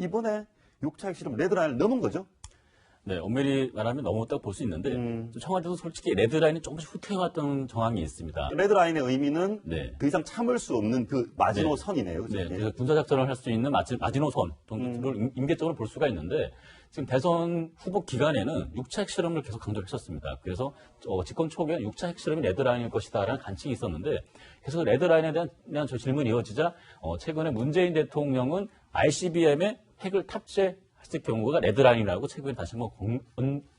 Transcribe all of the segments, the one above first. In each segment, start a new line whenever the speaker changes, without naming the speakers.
이번에 6차 핵실험 레드라인을 넘은 거죠?
네, 엄밀히 말하면 넘었다고 볼 수 있는데 청와대도 솔직히 레드라인이 조금씩 후퇴해왔던 정황이 있습니다.
레드라인의 의미는
네.
더 이상 참을 수 없는 그 마지노선이네요.
네, 그래서 군사작전을 할 수 있는 마지노선 정도를 임계적으로 볼 수가 있는데 지금 대선 후보 기간에는 6차 핵실험을 계속 강조를 했었습니다. 그래서 집권 초기에 6차 핵실험이 레드라인일 것이다라는 관측이 있었는데 계속 레드라인에 대한 저 질문이 이어지자 최근에 문재인 대통령은 ICBM에 핵을 탑재했을 경우가 레드라인이라고 최근에 다시 한번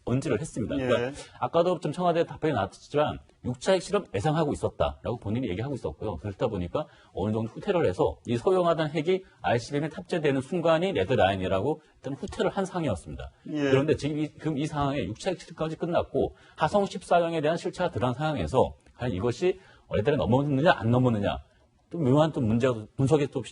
언지를 했습니다. 그러니까
예.
아까도 좀 청와대 답변이 나왔지만 6차 핵실험 예상하고 있었다라고 본인이 얘기하고 있었고요. 그렇다 보니까 어느 정도 후퇴를 해서 이 소형하던 핵이 ICBM에 탑재되는 순간이 레드라인이라고 일단 후퇴를 한 상황이었습니다.
예.
그런데 지금 이 상황에 6차 핵실험까지 끝났고 하성 14형에 대한 실체가 드러난 상황에서 과연 이것이 레드라인 넘었느냐 안 넘었느냐 또 묘한 또 문제가 분석에 또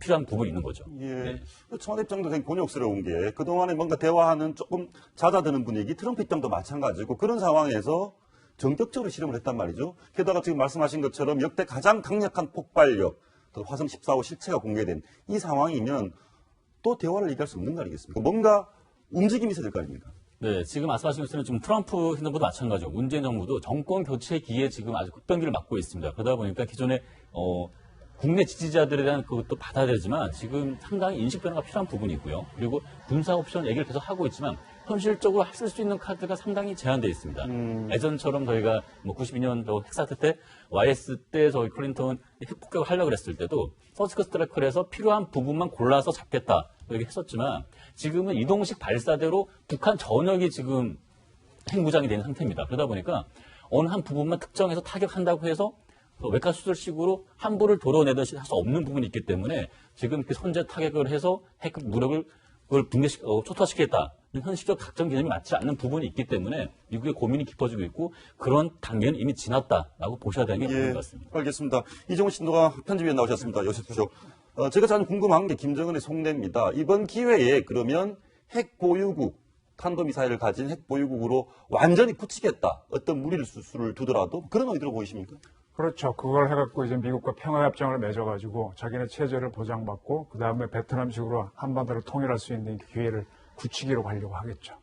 필요한 부분이 있는 거죠.
예.
네.
청와대 입장도 되게 곤욕스러운 게 그동안에 뭔가 대화하는 조금 잦아드는 분위기, 트럼프 입장도 마찬가지고 그런 상황에서 전격적으로 실험을 했단 말이죠. 게다가 지금 말씀하신 것처럼 역대 가장 강력한 폭발력, 또 화성 14호 실체가 공개된 이 상황이면 또 대화를 얘기할 수 없는 거 아니겠습니까? 뭔가 움직임이 있어야 될 거 아닙니까?
네, 지금 말씀하신 것처럼 지금 트럼프 행정부도 마찬가지고 문재인 정부도 정권 교체 기에 지금 아주 급변기를 맞고 있습니다. 그러다 보니까 기존에 국내 지지자들에 대한 그것도 받아야 되지만 지금 상당히 인식 변화가 필요한 부분이 있고요. 그리고 군사 옵션 얘기를 계속 하고 있지만 현실적으로 쓸 수 있는 카드가 상당히 제한되어 있습니다. 예전처럼 저희가 92년 핵사태 때 YS 때 저희 클린턴 핵폭격을 하려고 했을 때도 서스크 스트라이크를 해서 필요한 부분만 골라서 잡겠다 이렇게 했었지만 지금은 이동식 발사대로 북한 전역이 지금 핵무장이 된 상태입니다. 그러다 보니까 어느 한 부분만 특정해서 타격한다고 해서 외과수술식으로 함부를 도려내듯 할 수 없는 부분이 있기 때문에 지금 그 선제 타격을 해서 핵 무력을 초토화시키겠다. 현실적 작전 개념이 맞지 않는 부분이 있기 때문에 미국의 고민이 깊어지고 있고 그런 단계는 이미 지났다라고 보셔야 되는 게 맞는 것 같습니다.
알겠습니다. 이종훈 신도가 편집위원 나오셨습니다. 어서 오십시오. 제가 참 궁금한 게 김정은의 속내입니다. 이번 기회에 그러면 핵 보유국, 탄도미사일을 가진 핵 보유국으로 완전히 굳히겠다. 어떤 무리를 수를 두더라도 그런 의도로 보이십니까?
그렇죠. 그걸 해갖고 이제 미국과 평화협정을 맺어가지고 자기네 체제를 보장받고 그 다음에 베트남식으로 한반도를 통일할 수 있는 기회를 굳히기로 가려고 하겠죠.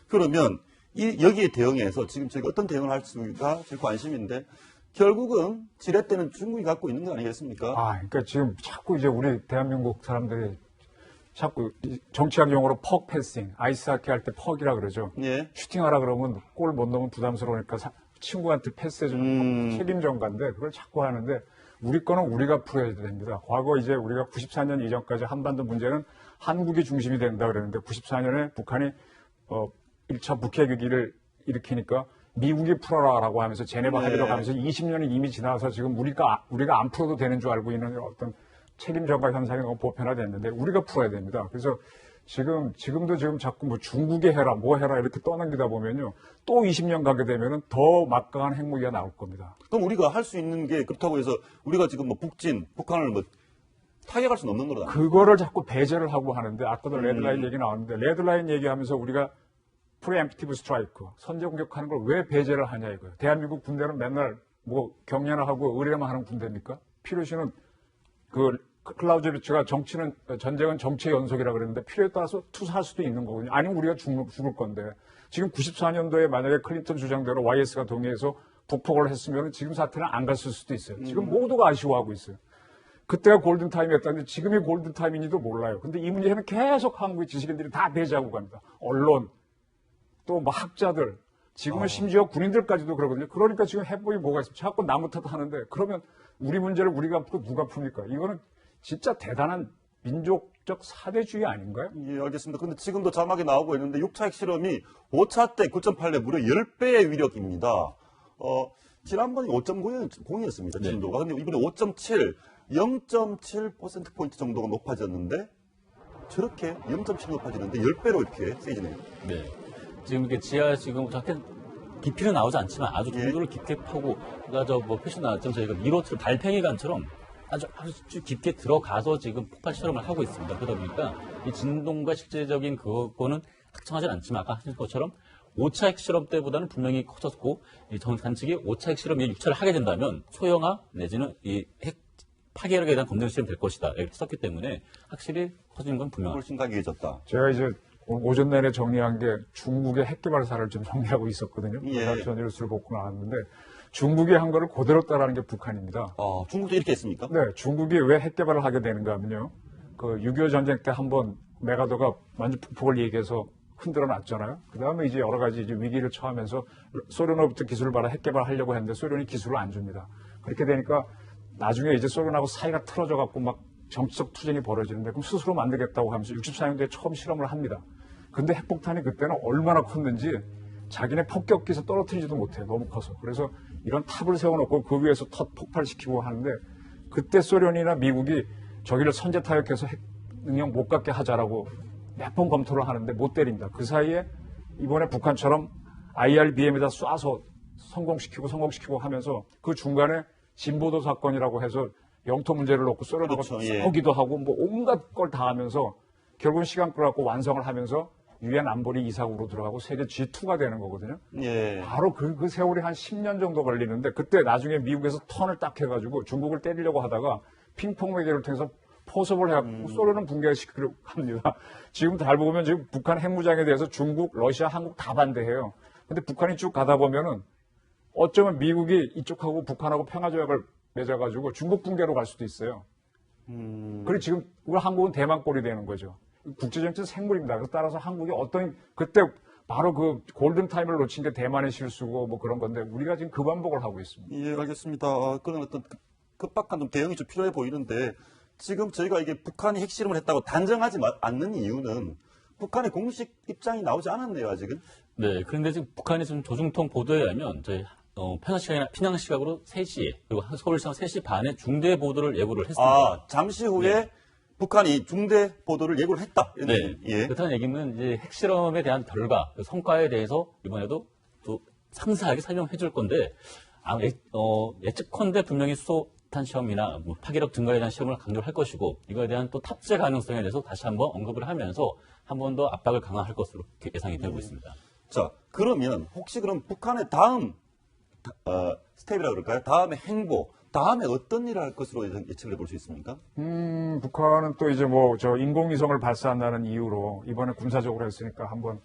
그러면 여기에 대응해서 지금 저희가 어떤 대응을 할 수가 제일 관심인데 결국은 지렛 대는 중국이 갖고 있는 거 아니겠습니까?
그러니까 지금 자꾸 이제 우리 대한민국 사람들이 자꾸 정치학 용어로 퍽 패싱, 아이스하키 할 때 퍽이라 그러죠.
예.
슈팅하라 그러면 골 못 넣으면 부담스러우니까 친구한테 패스해주는 책임 전가인데 그걸 자꾸 하는데 우리 거는 우리가 풀어야 됩니다. 과거 이제 우리가 94년 이전까지 한반도 문제는 한국이 중심이 된다 그랬는데 94년에 북한이 1차 북핵 위기를 일으키니까 미국이 풀어라라고 하면서 제네바 합의로 가면서 20년이 이미 지나서 지금 우리가 안 풀어도 되는 줄 알고 있는 어떤 책임 전가 현상이 너무 보편화됐는데 우리가 풀어야 됩니다. 그래서 지금도 자꾸 중국에 해라, 뭐 해라 이렇게 떠넘기다 보면요. 또 20년 가게 되면은 더 막강한 핵무기가 나올 겁니다.
그럼 우리가 할 수 있는 게 그렇다고 해서 우리가 지금 북한을 타격할 수는 없는 거다.
그거를 자꾸 배제를 하고 하는데 아까도 레드라인 얘기 나왔는데 레드라인 얘기하면서 우리가 프리엠프티브 스트라이크, 선제 공격하는 걸 왜 배제를 하냐 이거예요. 대한민국 군대는 맨날 경례나 하고 의뢰만 하는 군대입니까? 필요시는 클라우제비츠가 전쟁은 정치의 연속이라 그랬는데 필요에 따라서 투사할 수도 있는 거거든요. 아니면 우리가 죽을 건데 지금 94년도에 만약에 클린턴 주장대로 YS가 동의해서 북폭을 했으면 지금 사태는 안 갔을 수도 있어요. 지금 모두가 아쉬워하고 있어요. 그때가 골든타임이었다는데 지금이 골든타임인지도 몰라요. 근데 이 문제는 계속 한국의 지식인들이 다 배제하고 갑니다. 언론, 또 학자들, 지금은 심지어 군인들까지도 그러거든요. 그러니까 지금 해법이 뭐가 있습니까? 자꾸 나무 탓 하는데 그러면 우리 문제를 우리가 풀고 누가 풉니까? 이거는 진짜 대단한 민족적 사대주의 아닌가요?
예, 알겠습니다. 근데 지금도 자막에 나오고 있는데 6차 핵실험이 5차 때 9.8배 무려 10배의 위력입니다. 지난번에 5.9였습니다. 진도가. 근데 이번에 5.7, 0.7%포인트 정도가 높아졌는데 저렇게 0.7 높아지는데 10배로 이렇게 세지네요.
네. 지금 이렇게 저렇게 깊이는 나오지 않지만 아주 정도를 깊게 파고, 표시 나왔지만 저희가 미로틀 달팽이관처럼 아주 깊게 들어가서 지금 폭발 실험을 하고 있습니다. 그러다 보니까 이 진동과 실제적인 그거는 확정하진 않지만 아까 하신 것처럼 5차 핵실험 때보다는 분명히 커졌고, 이 정관측이 5차 핵실험이 6차를 하게 된다면 소형화 내지는 이 핵 파괴력에 대한 검증 실험이 될 것이다. 이렇게 썼기 때문에 확실히 터진 건 분명합니다.
훨씬 강해졌다.
제가 이제 오전 내내 정리한 게 중국의 핵 개발사를 좀 정리하고 있었거든요.
예.
전 뉴스를 보고 나왔는데 중국이 한 거를 그대로 따라하는 게 북한입니다.
중국도 이렇게 했습니까?
네, 중국이 왜 핵 개발을 하게 되는가 하면요. 그 6.25 전쟁 때 한번 메가더가 완전 폭폭을 얘기해서 흔들어 놨잖아요. 그 다음에 이제 여러 가지 이제 위기를 처하면서 소련으로부터 기술을 받아 핵 개발을 하려고 했는데 소련이 기술을 안 줍니다. 그렇게 되니까 나중에 이제 소련하고 사이가 틀어져 갖고 막 정치적 투쟁이 벌어지는데 그럼 스스로 만들겠다고 하면서 64년도에 처음 실험을 합니다. 근데 핵폭탄이 그때는 얼마나 컸는지 자기네 폭격기에서 떨어뜨리지도 못해요. 너무 커서. 그래서 이런 탑을 세워놓고 그 위에서 폭발시키고 하는데 그때 소련이나 미국이 저기를 선제 타격해서 핵 능력 못 갖게 하자라고 몇 번 검토를 하는데 못 때립니다. 그 사이에 이번에 북한처럼 IRBM에다 쏴서 성공시키고 하면서 그 중간에 진보도 사건이라고 해서 영토 문제를 놓고 소련하고
그렇죠, 예.
싸우기도 하고 뭐 온갖 걸 다 하면서 결국은 시간 끌어갖고 완성을 하면서 유엔 안보리 이사국으로 들어가고 세계 G2가 되는 거거든요.
예.
바로 그 세월이 한 10년 정도 걸리는데 그때 나중에 미국에서 턴을 딱 해가지고 중국을 때리려고 하다가 핑퐁 외교를 통해서 포섭을 해갖고 소련은 붕괴시키려고 합니다. 지금 잘 보면 지금 북한 핵무장에 대해서 중국, 러시아, 한국 다 반대해요. 근데 북한이 쭉 가다 보면은 어쩌면 미국이 이쪽하고 북한하고 평화조약을 맺어가지고 중국 붕괴로 갈 수도 있어요. 그리고 지금 우리 한국은 대만꼴이 되는 거죠. 국제정치는 생물입니다. 그래서 따라서 한국이 어떤 그때 바로 그 골든타임을 놓친 게 대만의 실수고 뭐 그런 건데 우리가 지금 그 반복을 하고 있습니다.
예, 알겠습니다. 그런 어떤 급박한 좀 대응이 좀 필요해 보이는데 지금 저희가 이게 북한이 핵실험을 했다고 단정하지 않는 이유는 북한의 공식 입장이 나오지 않았네요, 아직은.
네, 그런데 지금 북한이 지금 조중통 보도에 의하면 저희 평양 시각으로 3시에 그리고 서울시간 3시 반에 중대 보도를 예고를 했습니다.
잠시 후에
네.
북한이 중대 보도를 예고를 했다. 이런
네.
얘기. 예.
그렇다는 얘기는 이제 핵실험에 대한 결과, 그 성과에 대해서 이번에도 또 상세하게 설명해 줄 건데, 예측컨대 분명히 수소탄 시험이나 뭐 파괴력 증가에 대한 시험을 강조를 할 것이고, 이거에 대한 또 탑재 가능성에 대해서 다시 한번 언급을 하면서 한 번 더 압박을 강화할 것으로 예상이 되고 있습니다.
자, 그러면 혹시 그럼 북한의 다음 스텝이라 그럴까요? 다음의 행보, 다음에 어떤 일을 할 것으로 예측을 해볼 수 있습니까?
북한은 또 이제 뭐 저 인공위성을 발사한다는 이유로 이번에 군사적으로 했으니까 한번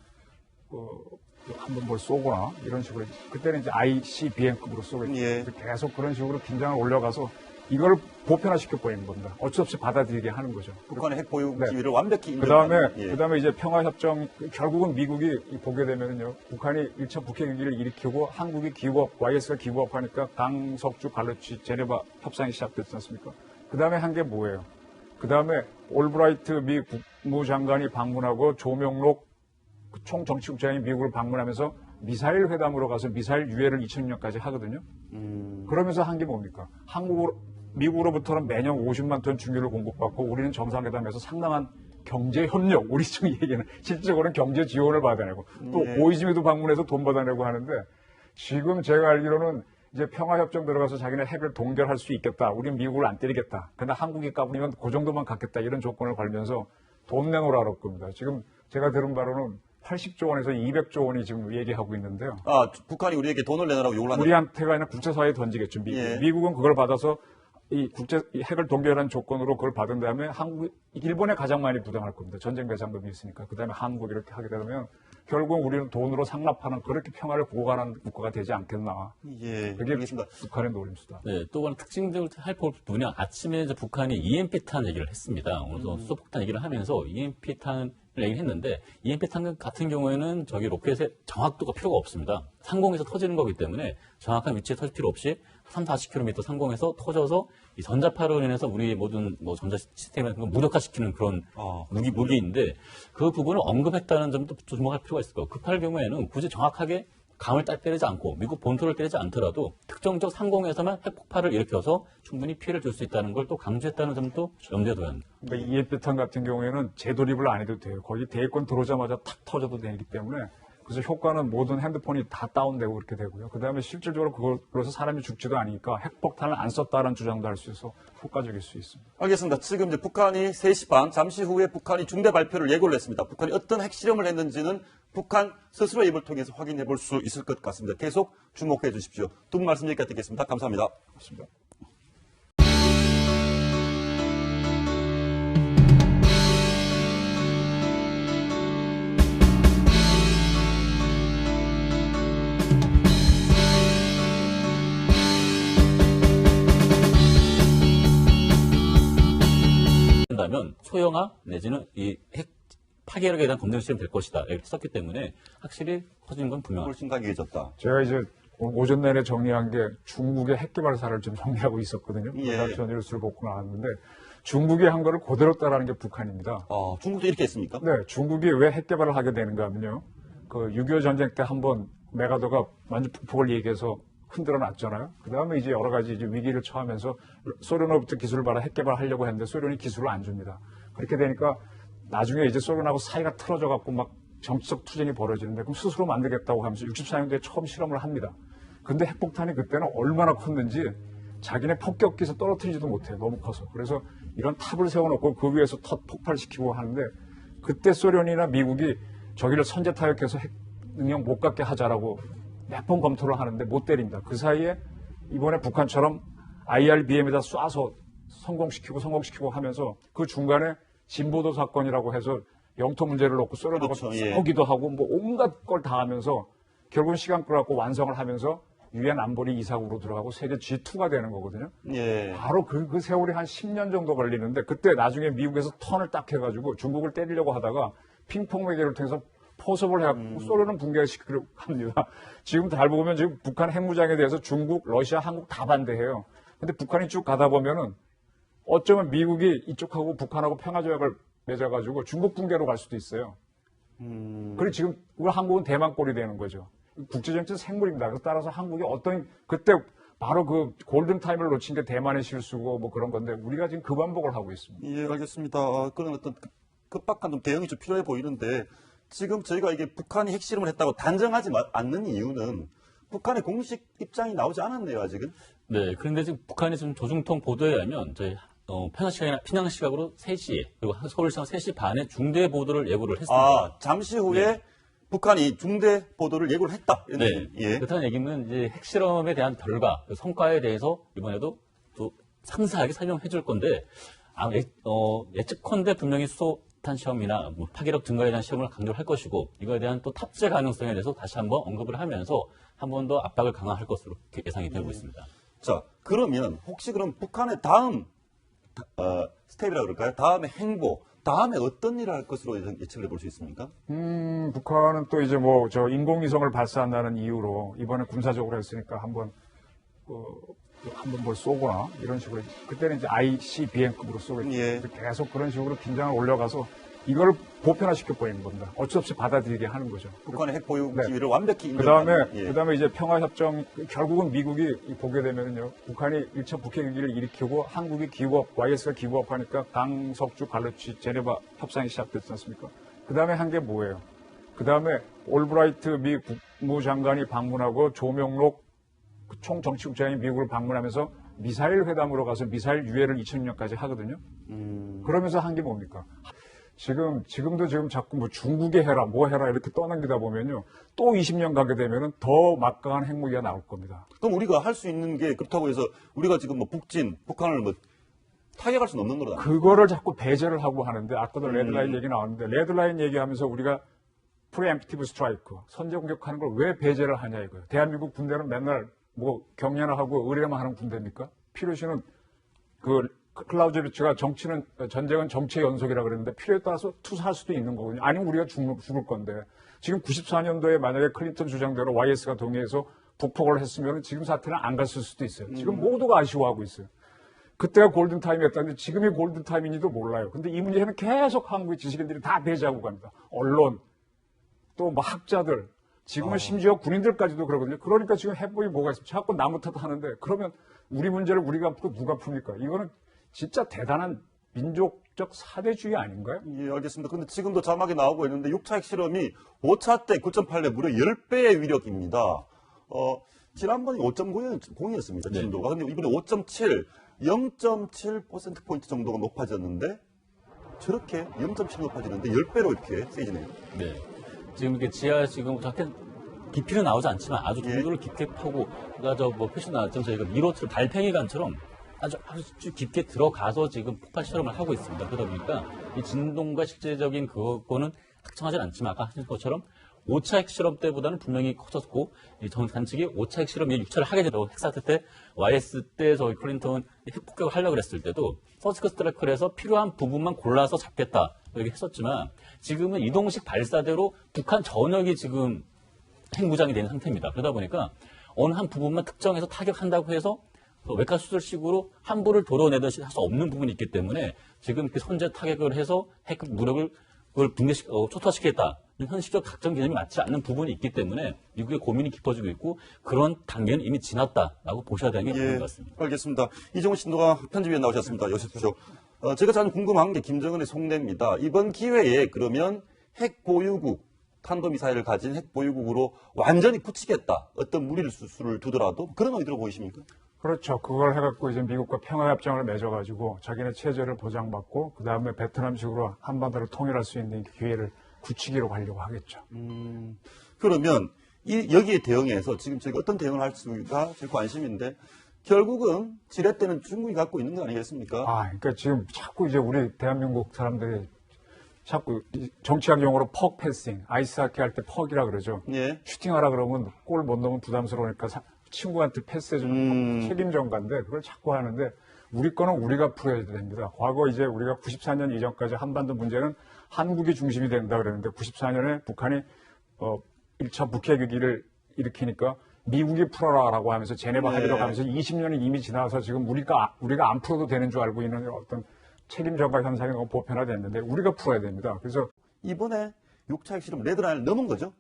뭘 쏘거나 이런 식으로 그때는 이제 ICBM급으로 쏘겠죠.
예.
계속 그런 식으로 긴장을 올려가서 이걸 보편화시켜 버리는 겁니다. 어쩔 수 없이 받아들이게 하는 거죠.
북한의 핵 보유
네.
지위를 완벽히 인정하는.
그다음에 이제 평화협정 결국은 미국이 보게 되면은요 북한이 1차 북핵 위기를 일으키고 한국이 기구업 YS가 기구업하니까 강석주 갈로치 제네바 협상이 시작됐지 않습니까? 그다음에 한 게 뭐예요? 그다음에 올브라이트 미 국무장관이 방문하고 조명록 총정치국장이 미국을 방문하면서 미사일 회담으로 가서 미사일 유예를 2006년까지 하거든요. 그러면서 한 게 뭡니까? 미국으로부터는 매년 50만 톤 중유를 공급받고 우리는 정상회담에서 상당한 경제 협력, 우리 쪽 얘기는 실질적으로는 경제 지원을 받아내고 또
예.
고이즈미도 방문해서 돈 받아내고 하는데 지금 제가 알기로는 이제 평화협정 들어가서 자기네 핵을 동결할 수 있겠다. 우리는 미국을 안 때리겠다. 근데 한국이 까불면 그 정도만 갖겠다. 이런 조건을 걸면서 돈 내놓으라 그럴 겁니다. 지금 제가 들은 바로는 80조 원에서 200조 원이 지금 얘기하고 있는데요.
북한이 우리에게 돈을 내놓으라고 요구를 한다.
우리한테가 아니라 국제사회에 던지겠죠.
예.
미국은 그걸 받아서 이 핵을 동결한 조건으로 그걸 받은 다음에 일본에 가장 많이 부담할 겁니다. 전쟁 배상금이 있으니까. 그 다음에 한국 이렇게 하게 되면 결국 우리는 돈으로 상납하는 그렇게 평화를 보호하는 국가가 되지 않겠나.
예,
그게
알겠습니다.
북한의 노림수다.
네, 또 하나 특징적으로 할 부분이 아침에 이제 북한이 EMP탄 얘기를 했습니다. 오늘도 수소폭탄 얘기를 하면서 EMP탄을 얘기를 했는데 EMP탄 같은 경우에는 저기 로켓의 정확도가 필요가 없습니다. 상공에서 터지는 거기 때문에 정확한 위치에 터질 필요 없이 3, 40km 상공에서 터져서 이 전자파로 인해서 우리 모든 뭐 전자 시스템을 무력화시키는 그런 무기인데 그 부분을 언급했다는 점도 주목할 필요가 있을 거예요. 급할 경우에는 굳이 정확하게 강을 때리지 않고 미국 본토를 때리지 않더라도 특정적 상공에서만 핵폭발을 일으켜서 충분히 피해를 줄 수 있다는 걸 또 강조했다는 점도 염두에 둬야 합니다.
그러니까 EMP탄 같은 경우에는 재도립을 안 해도 돼요. 거기 대권 들어오자마자 탁 터져도 되기 때문에 그래서 효과는 모든 핸드폰이 다 다운되고 그렇게 되고요. 그 다음에 실질적으로 그걸로서 사람이 죽지도 않으니까 핵폭탄을 안 썼다는 주장도 할 수 있어서 효과적일 수 있습니다.
알겠습니다. 지금 이제 북한이 3시 반, 잠시 후에 북한이 중대 발표를 예고를 했습니다. 북한이 어떤 핵실험을 했는지는 북한 스스로의 입을 통해서 확인해 볼 수 있을 것 같습니다. 계속 주목해 주십시오. 두 분 말씀 여기까지 듣겠습니다. 감사합니다.
그렇습니다.
초영화 내지는 이 핵 파괴력에 대한 검증 시험 될 것이다. 이렇게 썼기 때문에 확실히 커진 건 분명합니다.
훨씬 강해졌다.
제가 이제 오전 내내 정리한 게 중국의 핵 개발사를 좀 정리하고 있었거든요.
예.
그래서 뉴스를 보고 나왔는데 중국이 한 거를 그대로 따라하는 게 북한입니다.
중국도 이렇게 했습니까?
네, 중국이 왜 핵 개발을 하게 되는가 하면요. 그 6.25 전쟁 때 한번 메가더가 완전 폭폭을 얘기해서 흔들어 놨잖아요. 그 다음에 이제 여러 가지 이제 위기를 처하면서 소련으로부터 기술을 받아 핵 개발하려고 했는데 소련이 기술을 안 줍니다. 그렇게 되니까 나중에 이제 소련하고 사이가 틀어져 갖고 막 정치적 투쟁이 벌어지는데 그럼 스스로 만들겠다고 하면서 64년도에 처음 실험을 합니다. 근데 핵폭탄이 그때는 얼마나 컸는지 자기네 폭격기에서 떨어뜨리지도 못해요. 너무 커서. 그래서 이런 탑을 세워놓고 그 위에서 폭발시키고 하는데 그때 소련이나 미국이 저기를 선제 타격해서 핵 능력 못 갖게 하자라고 몇 번 검토를 하는데 못 때립니다. 그 사이에 이번에 북한처럼 IRBM에다 쏴서 성공시키고 하면서 그 중간에 진보도 사건이라고 해서 영토 문제를 놓고 소련하고
그렇죠, 예.
싸우기도 하고 뭐 온갖 걸 다 하면서 결국은 시간 끌어갖고 완성을 하면서 유엔 안보리 이사국으로 들어가고 세계 G2가 되는 거거든요.
예.
바로 그 세월이 한 10년 정도 걸리는데 그때 나중에 미국에서 턴을 딱 해가지고 중국을 때리려고 하다가 핑퐁 외교를 통해서 포섭을 해갖고 소련은 붕괴시키려고 합니다. 지금 잘 보면 지금 북한 핵무장에 대해서 중국, 러시아, 한국 다 반대해요. 근데 북한이 쭉 가다 보면은 어쩌면 미국이 이쪽하고 북한하고 평화조약을 맺어가지고 중국 붕괴로 갈 수도 있어요. 그리고 지금 우리 한국은 대만 꼴이 되는 거죠. 국제정치는 생물입니다. 그래서 따라서 한국이 어떤 그때 바로 그 골든타임을 놓친 게 대만의 실수고 뭐 그런 건데 우리가 지금 그 반복을 하고 있습니다.
예, 알겠습니다. 그런 어떤 급박한 좀 대응이 좀 필요해 보이는데 지금 저희가 이게 북한이 핵실험을 했다고 단정하지 않는 이유는 북한의 공식 입장이 나오지 않았네요, 아직은.
네, 그런데 지금 북한의 지금 조중통 보도에 의하면 저희 평양 시각으로 3시에 그리고 서울시각 3시 반에 중대 보도를 예고를 했습니다.
잠시 후에 북한이 중대 보도를 예고를 했다. 이런
네.
얘기. 예.
그렇다는 얘기는 이제 핵실험에 대한 결과, 그 성과에 대해서 이번에도 또 상세하게 설명해 줄 건데, 예측컨대 분명히 수소탄 시험이나 뭐 파괴력 증가에 대한 시험을 강조할 것이고, 이거에 대한 또 탑재 가능성에 대해서 다시 한번 언급을 하면서 한 번 더 압박을 강화할 것으로 예상이 되고 있습니다.
자, 그러면 혹시 그럼 북한의 다음 스텝이라고 그럴까요? 다음의 행보, 다음에 어떤 일을 할 것으로 예측을 해볼 수 있습니까?
북한은 또 이제 뭐 저 인공위성을 발사한다는 이유로 이번에 군사적으로 했으니까 한번 뭘 쏘거나 이런 식으로 그때는 이제 ICBM급으로 쏘겠죠.
예.
계속 그런 식으로 긴장을 올려가서 이걸 보편화시켜 버리는 겁니다. 어쩔 수 없이 받아들이게 하는 거죠.
북한의 핵 보유
네.
지위를 완벽히 인정하는.
그다음에 이제 평화협정 결국은 미국이 보게 되면은요 북한이 1차 북핵 위기를 일으키고 한국이 YS가 기구업하니까 강석주 갈루치 제네바 협상이 시작됐지 않습니까? 그다음에 한 게 뭐예요? 그다음에 올브라이트 미 국무장관이 방문하고 조명록 총정치국장이 미국을 방문하면서 미사일 회담으로 가서 미사일 유예를 2006년까지 하거든요. 그러면서 한 게 뭡니까? 지금도 자꾸 뭐 중국에 해라, 뭐 해라 이렇게 떠넘기다 보면요. 또 20년 가게 되면은 더 막강한 핵무기가 나올 겁니다.
그럼 우리가 할 수 있는 게 그렇다고 해서 우리가 지금 뭐 북한을 뭐 타격할 수는 없는 거다.
그거를 자꾸 배제를 하고 하는데 아까도 레드라인 얘기 나왔는데 레드라인 얘기하면서 우리가 프리엠프티브 스트라이크, 선제 공격하는 걸 왜 배제를 하냐 이거예요. 대한민국 군대는 맨날 뭐 경례나 하고 의례만 하는 군대입니까? 필요시는 클라우제비츠가 전쟁은 정치의 연속이라 그랬는데 필요에 따라서 투사할 수도 있는 거거든요. 아니면 우리가 죽을 건데 지금 94년도에 만약에 클린턴 주장대로 YS가 동의해서 북폭을 했으면 지금 사태는 안 갔을 수도 있어요. 지금 모두가 아쉬워하고 있어요. 그때가 골든타임이었다는데 지금이 골든타임인지도 몰라요. 근데 이 문제는 계속 한국의 지식인들이 다 배제하고 갑니다. 언론, 또 뭐 학자들, 지금은 심지어 군인들까지도 그러거든요. 그러니까 지금 해법이 뭐가 있습니까? 자꾸 나무 탓하는데 그러면 우리 문제를 우리가 풀고 누가 풉니까? 이거는 진짜 대단한 민족적 사대주의 아닌가요?
예, 알겠습니다. 근데 지금도 자막에 나오고 있는데 6차 핵실험이 5차 때 9.8배 무려 10배의 위력입니다. 지난번에 5.0이었습니다. 진도가. 근데 이번에 5.7, 0.7%포인트 정도가 높아졌는데 저렇게 0.7 높아지는데 10배로 이렇게 세지네요.
네. 지금 이렇게 지금 저렇게 깊이는 나오지 않지만 아주 정도를 깊게 파고, 뭐 표시 나왔죠. 저희가 미로트 달팽이관처럼 아주 깊게 들어가서 지금 폭발 실험을 하고 있습니다. 그러다 보니까 이 진동과 실제적인 그거는 특정하지 않지만 아까 하신 것처럼 5차 핵실험 때보다는 분명히 커졌고, 이 정상 측이 5차 핵실험, 6차를 하게 되고, 핵사태 때, YS 때 저희 클린턴 핵폭격을 하려고 그랬을 때도, 서스크 스트라이크에서 필요한 부분만 골라서 잡겠다, 이렇게 했었지만, 지금은 이동식 발사대로 북한 전역이 지금 핵무장이 되는 상태입니다. 그러다 보니까, 어느 한 부분만 특정해서 타격한다고 해서, 외과수술식으로 함부를 도려내듯이 할 수 없는 부분이 있기 때문에 지금 이렇게 선제 타격을 해서 핵 무력을 그걸 초토화시키겠다. 현실적 작전 개념이 맞지 않는 부분이 있기 때문에 미국의 고민이 깊어지고 있고 그런 단계는 이미 지났다라고 보셔야 되는 게 좋은 것 같습니다.
알겠습니다. 이종훈 신도가 편집위원 나오셨습니다. 어서 오십시오. 제가 참 궁금한 게 김정은의 속내입니다. 이번 기회에 그러면 핵 보유국, 탄도미사일을 가진 핵 보유국으로 완전히 굳히겠다. 어떤 무리를 수를 두더라도 그런 의도로 보이십니까?
그렇죠. 그걸 해갖고 이제 미국과 평화협정을 맺어가지고 자기네 체제를 보장받고 그 다음에 베트남식으로 한반도를 통일할 수 있는 기회를 굳히기로 가려고 하겠죠.
그러면 여기에 대응해서 지금 저희가 어떤 대응을 할 수가 제일 관심인데 결국은 지렛대는 중국이 갖고 있는 거 아니겠습니까?
그러니까 지금 자꾸 이제 우리 대한민국 사람들이 자꾸 정치학 용어로 퍽 패싱, 아이스하키 할 때 퍽이라 그러죠.
예.
슈팅하라 그러면 골 못 넣으면 부담스러우니까 친구한테 패스해주는 책임 전가인데 그걸 자꾸 하는데 우리 거는 우리가 풀어야 됩니다. 과거 이제 우리가 94년 이전까지 한반도 문제는 한국이 중심이 된다 그랬는데 94년에 북한이 1차 북핵 위기를 일으키니까 미국이 풀어라라고 하면서 제네바 합의로 가면서 20년이 이미 지나서 지금 우리가 안 풀어도 되는 줄 알고 있는 어떤 책임 전가 현상이 너무 보편화됐는데 우리가 풀어야 됩니다. 그래서
이번에 6차 핵실험 레드라인을 넘은 거죠?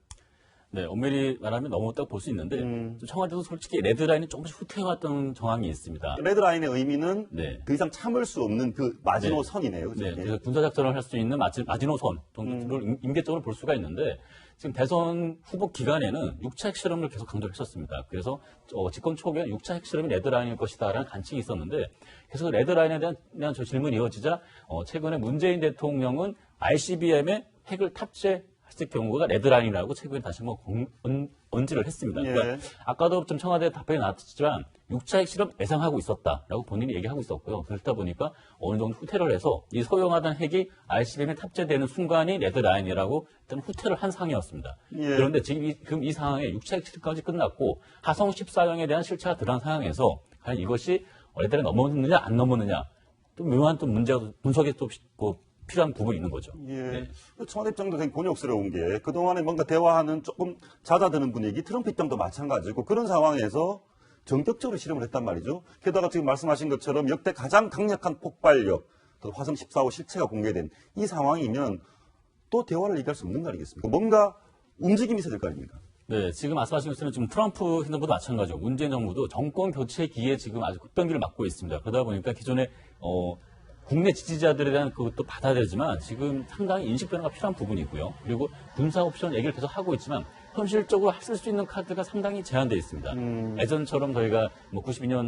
네, 엄밀히 말하면 넘었다고 볼 수 있는데 청와대도 솔직히 레드라인이 조금씩 후퇴해왔던 정황이 있습니다.
레드라인의 의미는
네.
더 이상 참을 수 없는 그 마지노선이네요.
네, 그래서 군사작전을 할 수 있는 마지노선 정도를 임계점을 볼 수가 있는데 지금 대선 후보 기간에는 6차 핵실험을 계속 강조를 했었습니다. 그래서 집권 초기에 6차 핵실험이 레드라인일 것이다라는 관측이 있었는데 계속 레드라인에 대한 저 질문이 이어지자 최근에 문재인 대통령은 ICBM에 핵을 탑재했을 경우가 레드라인이라고 최근에 다시 한번 언지를 했습니다. 그러니까 아까도 좀 청와대 답변이 나왔지만 6차 핵실험 예상하고 있었다라고 본인이 얘기하고 있었고요. 그렇다 보니까 어느 정도 후퇴를 해서 이 소형하던 핵이 ICBM에 탑재되는 순간이 레드라인이라고 일단 후퇴를 한 상황이었습니다. 그런데 지금 이 상황에 6차 핵실험까지 끝났고 화성 14형에 대한 실체가 드러난 상황에서 과연 이것이 레드라인 넘었느냐 안 넘었느냐 또 묘한 또 문제가 분석에 또 필요한 부분이 있는 거죠.
예. 청와대 입장도 되게 곤욕스러운 게 그동안에 뭔가 대화하는 조금 잦아드는 분위기, 트럼프 입장도 마찬가지고 그런 상황에서 전격적으로 실험을 했단 말이죠. 게다가 지금 말씀하신 것처럼 역대 가장 강력한 폭발력, 또 화성 14호 실체가 공개된 이 상황이면 또 대화를 얘기할 수 없는 거 아니겠습니까? 뭔가 움직임이 있어야 될 거 아닙니까?
네, 지금 말씀하신 것처럼 지금 트럼프 행정부도 마찬가지고 문재인 정부도 정권 교체 기에 지금 아주 급변기를 맞고 있습니다. 그러다 보니까 기존에 국내 지지자들에 대한 그것도 받아야 되지만 지금 상당히 인식 변화가 필요한 부분이고요. 그리고 군사 옵션 얘기를 계속 하고 있지만 현실적으로 쓸 수 있는 카드가 상당히 제한되어 있습니다. 예전처럼 저희가 92년